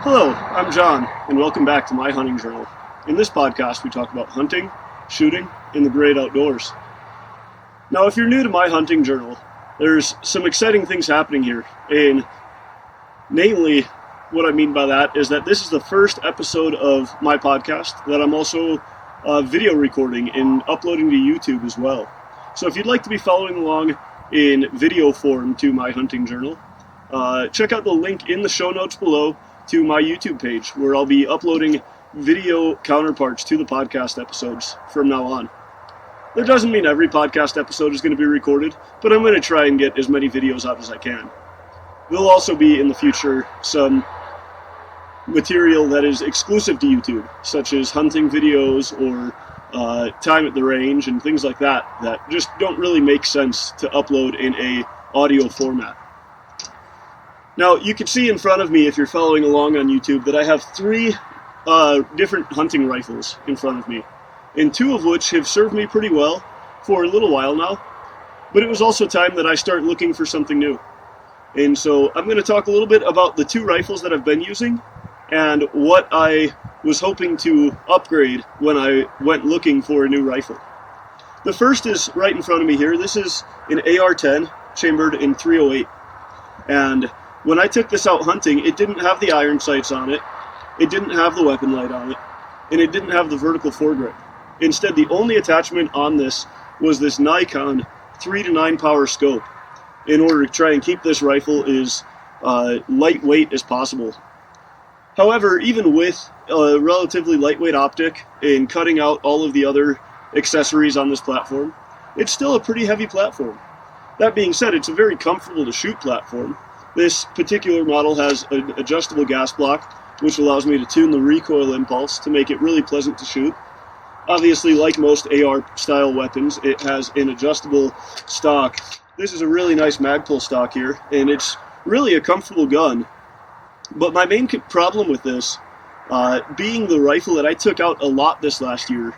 Hello, I'm John, and welcome back to My Hunting Journal. In this podcast, we talk about hunting, shooting, and the great outdoors. Now, if you're new to My Hunting Journal, there's some exciting things happening here, and namely, what I mean by that is that this is the first episode of my podcast that I'm also video recording and uploading to YouTube as well. So if you'd like to be following along in video form to My Hunting Journal, check out the link in the show notes below to my YouTube page, where I'll be uploading video counterparts to the podcast episodes from now on. That doesn't mean every podcast episode is going to be recorded, but I'm going to try and get as many videos out as I can. There'll also be in the future some material that is exclusive to YouTube, such as hunting videos or time at the range and things like that, that just don't really make sense to upload in a audio format. Now, you can see in front of me, if you're following along on YouTube, that I have three different hunting rifles in front of me, and two of which have served me pretty well for a little while now, but it was also time that I start looking for something new. And so I'm going to talk a little bit about the two rifles that I've been using and what I was hoping to upgrade when I went looking for a new rifle. The first is right in front of me here. This is an AR-10 chambered in .308, and when I took this out hunting, it didn't have the iron sights on it, it didn't have the weapon light on it, and it didn't have the vertical foregrip. Instead, the only attachment on this was this Nikon 3 to 9 power scope, in order to try and keep this rifle as lightweight as possible. However, even with a relatively lightweight optic and cutting out all of the other accessories on this platform, it's still a pretty heavy platform. That being said, it's a very comfortable to shoot platform. This particular model has an adjustable gas block, which allows me to tune the recoil impulse to make it really pleasant to shoot. Obviously, like most AR-style weapons, it has an adjustable stock. This is a really nice Magpul stock here, and it's really a comfortable gun. But my main problem with this, being the rifle that I took out a lot this last year,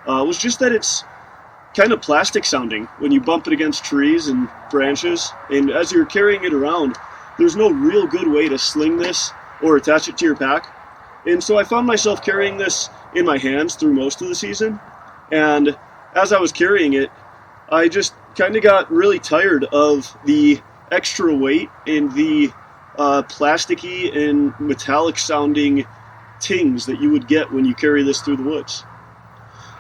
was just that it's kind of plastic sounding when you bump it against trees and branches, and as you're carrying it around, there's no real good way to sling this or attach it to your pack. And so I found myself carrying this in my hands through most of the season, and as I was carrying it, I just kind of got really tired of the extra weight and the plasticky and metallic sounding tings that you would get when you carry this through the woods.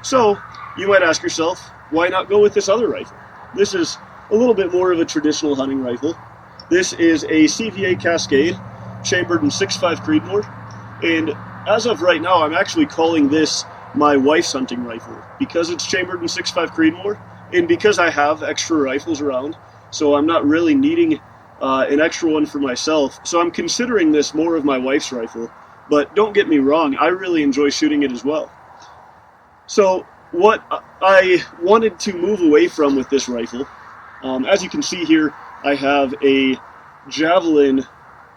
So you might ask yourself, why not go with this other rifle? This is a little bit more of a traditional hunting rifle. This is a CVA Cascade, chambered in 6.5 Creedmoor, and as of right now, I'm actually calling this my wife's hunting rifle, because it's chambered in 6.5 Creedmoor, and because I have extra rifles around, so I'm not really needing an extra one for myself, so I'm considering this more of my wife's rifle, but don't get me wrong, I really enjoy shooting it as well. So what I wanted to move away from with this rifle, as you can see here, I have a Javelin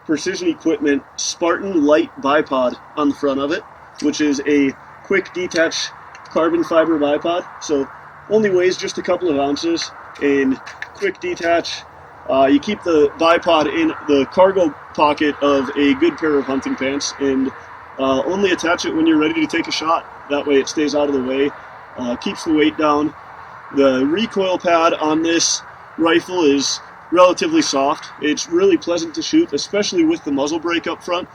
Precision Equipment Spartan Light bipod on the front of it, which is a quick detach carbon fiber bipod, so only weighs just a couple of ounces, and quick detach. You keep the bipod in the cargo pocket of a good pair of hunting pants, and only attach it when you're ready to take a shot. That way it stays out of the way, keeps the weight down. The recoil pad on this rifle is relatively soft. It's really pleasant to shoot, especially with the muzzle brake up front.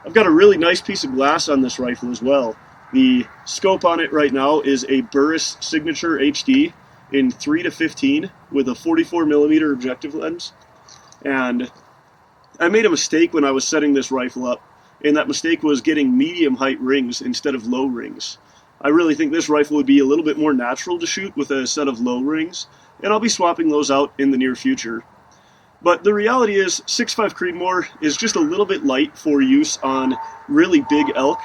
I've got a really nice piece of glass on this rifle as well. The scope on it right now is a Burris Signature HD in 3 to 15 with a 44mm objective lens. And I made a mistake when I was setting this rifle up, and that mistake was getting medium height rings instead of low rings. I really think this rifle would be a little bit more natural to shoot with a set of low rings, and I'll be swapping those out in the near future. But the reality is 6.5 Creedmoor is just a little bit light for use on really big elk,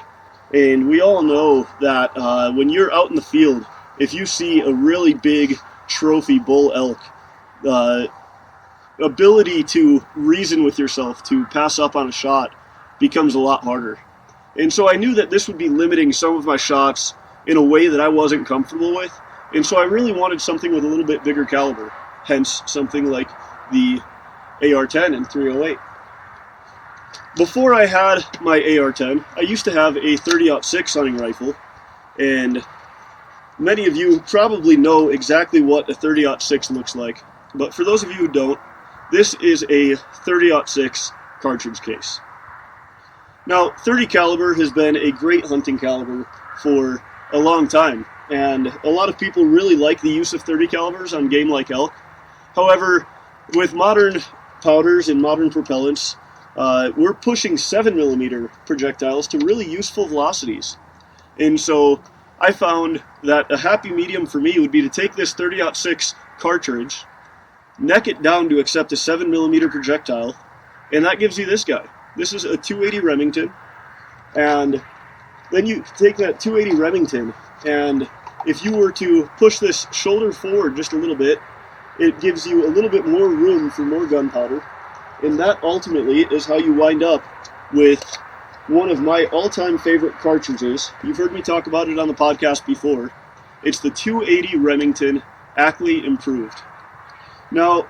and we all know that when you're out in the field, if you see a really big trophy bull elk, ability to reason with yourself to pass up on a shot becomes a lot harder. And so I knew that this would be limiting some of my shots in a way that I wasn't comfortable with, and so I really wanted something with a little bit bigger caliber, hence something like the AR-10 and .308. Before I had my AR-10, I used to have a 30-06 hunting rifle, and many of you probably know exactly what a 30-06 looks like. But for those of you who don't, this is a 30-06 cartridge case. Now, 30 caliber has been a great hunting caliber for a long time, and a lot of people really like the use of 30 calibers on game like elk. However, with modern powders and modern propellants, we're pushing 7mm projectiles to really useful velocities. And so I found that a happy medium for me would be to take this 30-06 cartridge, neck it down to accept a 7mm projectile, and that gives you this guy. This is a 280 Remington, and then you take that 280 Remington, and if you were to push this shoulder forward just a little bit, it gives you a little bit more room for more gunpowder, and that ultimately is how you wind up with one of my all-time favorite cartridges. You've heard me talk about it on the podcast before. It's the 280 Remington Ackley Improved. Now,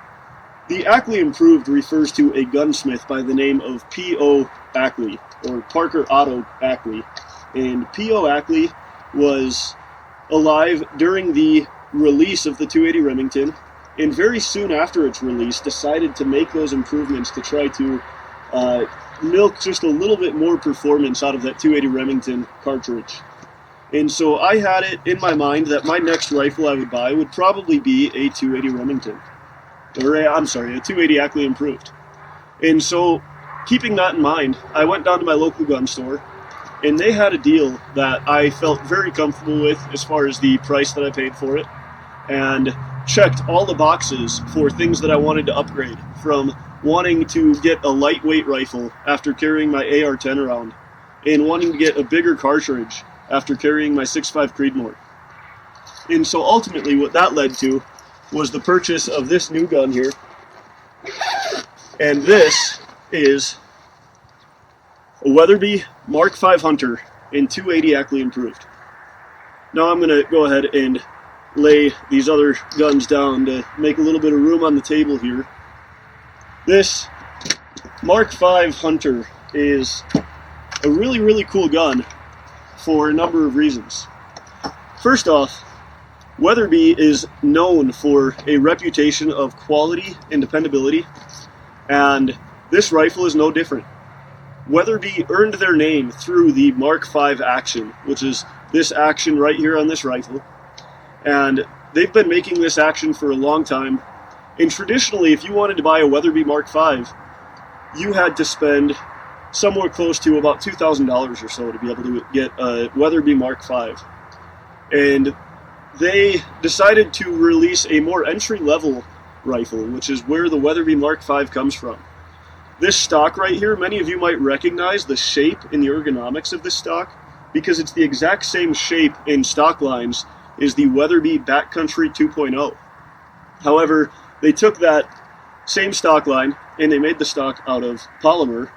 the Ackley Improved refers to a gunsmith by the name of P.O. Ackley, or Parker Otto Ackley. And P.O. Ackley was alive during the release of the 280 Remington, and very soon after its release decided to make those improvements to try to milk just a little bit more performance out of that 280 Remington cartridge. And so I had it in my mind that my next rifle I would buy would probably be a 280 Remington. Or a 280 Ackley Improved. And so, keeping that in mind, I went down to my local gun store, and they had a deal that I felt very comfortable with as far as the price that I paid for it, and checked all the boxes for things that I wanted to upgrade, from wanting to get a lightweight rifle after carrying my AR-10 around, and wanting to get a bigger cartridge after carrying my 6.5 Creedmoor. And so ultimately what that led to was the purchase of this new gun here, and this is a Wetherby Mark V Hunter in 280 Ackley Improved. Now I'm going to go ahead and lay these other guns down to make a little bit of room on the table here. This Mark V Hunter is a really, really cool gun for a number of reasons. First off, Wetherby is known for a reputation of quality and dependability, and this rifle is no different. Wetherby earned their name through the Mark V action, which is this action right here on this rifle, and they've been making this action for a long time. And traditionally, if you wanted to buy a Wetherby Mark V, you had to spend somewhere close to about $2,000 or so to be able to get a Wetherby Mark V. And they decided to release a more entry-level rifle, which is where the Wetherby Mark V comes from. This stock right here, many of you might recognize the shape and the ergonomics of this stock, because it's the exact same shape in stock lines as the Wetherby Backcountry 2.0. However, they took that same stock line and they made the stock out of polymer,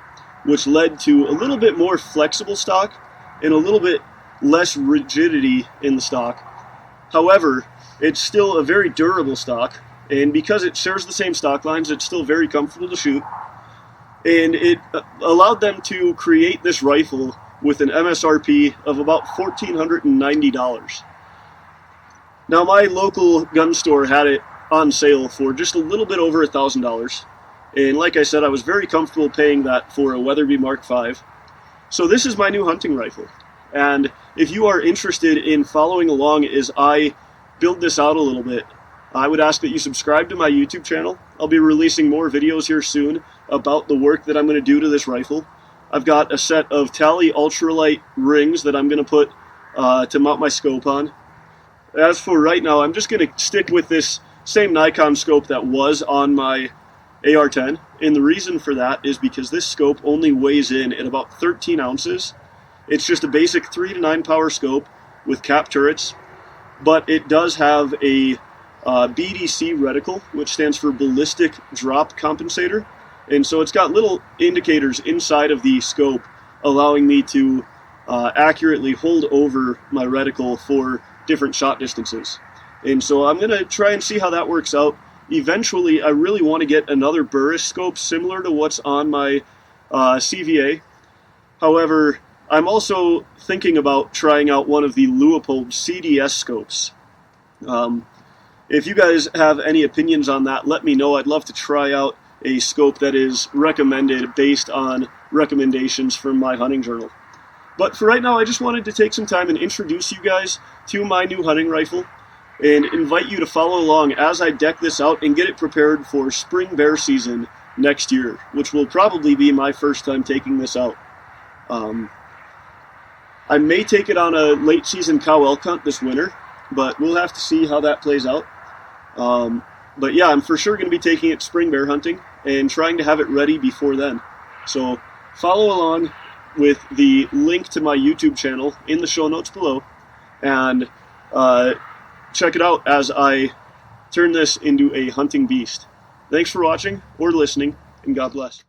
which led to a little bit more flexible stock and a little bit less rigidity in the stock. However, it's still a very durable stock, and because it shares the same stock lines, it's still very comfortable to shoot. And it allowed them to create this rifle with an MSRP of about $1,490. Now, my local gun store had it on sale for just a little bit over $1,000. And like I said, I was very comfortable paying that for a Wetherby Mark V. So this is my new hunting rifle. And if you are interested in following along as I build this out a little bit, I would ask that you subscribe to my YouTube channel. I'll be releasing more videos here soon about the work that I'm going to do to this rifle. I've got a set of Tally ultralight rings that I'm going to put to mount my scope on. As for right now, I'm just going to stick with this same Nikon scope that was on my AR-10. And the reason for that is because this scope only weighs in at about 13 ounces. It's just a basic 3 to 9 power scope with cap turrets, but it does have a BDC reticle, which stands for ballistic drop compensator, and so it's got little indicators inside of the scope allowing me to accurately hold over my reticle for different shot distances. And so I'm going to try and see how that works out. Eventually, I really want to get another Burris scope similar to what's on my CVA. However, I'm also thinking about trying out one of the Leupold CDS scopes. If you guys have any opinions on that, let me know. I'd love to try out a scope that is recommended based on recommendations from my hunting journal. But for right now, I just wanted to take some time and introduce you guys to my new hunting rifle and invite you to follow along as I deck this out and get it prepared for spring bear season next year, which will probably be my first time taking this out. I may take it on a late season cow elk hunt this winter, but we'll have to see how that plays out. But yeah, I'm for sure going to be taking it spring bear hunting and trying to have it ready before then. So follow along with the link to my YouTube channel in the show notes below, and check it out as I turn this into a hunting beast. Thanks for watching or listening, and God bless.